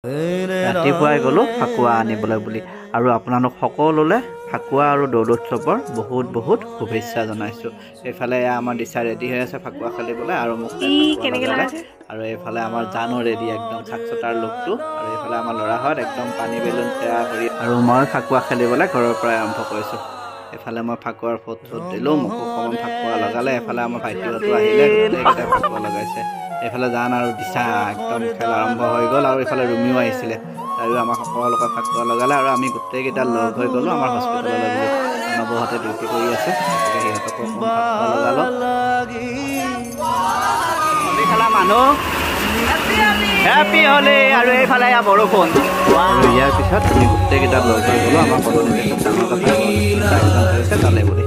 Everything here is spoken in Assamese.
ৰাতিপুৱাই গ'লোঁ ফাকুৱা আনিবলৈ বুলি আৰু আপোনালোক সকলোলৈ ফাকুৱা আৰু দৌল উৎসৱৰ বহুত বহুত শুভেচ্ছা জনাইছোঁ। এইফালে আমাৰ দিশা ৰেডি হৈ আছে ফাকুৱা খেলিবলৈ আৰু মোক ফাকুৱা লগালে আৰু এইফালে আমাৰ জানো ৰেডি একদম সাক্ষতাৰ লোকটো আৰু এইফালে আমাৰ ল'ৰাহঁত একদম পানী বেলুন তৈয়াৰ কৰি আৰু মই ফাকুৱা খেলিবলৈ ঘৰৰ পৰাই আৰম্ভ কৰিছোঁ। এফালে মই ফাকুৱাৰ ফটো দিলোঁ, মোকো অকণমান ফাকুৱা লগালে। এফালে আমাৰ ভাইটিহঁতো আহিলে, গোটেইকেইটাই ফাকুৱা লগাইছে। এইফালে জান আৰু দিশা একদম খেল আৰম্ভ হৈ গ'ল আৰু এইফালে ৰুমিও আহিছিলে, তাইও আমাক সকলোকে ফাকুৱা লগালে আৰু আমি গোটেইকেইটা লগ হৈ গ'লোঁ আমাৰ হস্পিটেললৈ বুলি। নৱহঁতে ডিউটি কৰি আছে, গতিকে সিহঁতকো অকণমান ফাকুৱা লগালোঁ। এইফালে মানুহ হেপী হ'লি আৰু এইফালে এয়া বৰষুণ। আৰু ইয়াৰ পিছত আমি গোটেইকেইটা লগ হৈ গ'লোঁ আমাৰ কলনীতে খুব ডাঙৰকৈ আয়োজন কৰিছে তালে বুলি।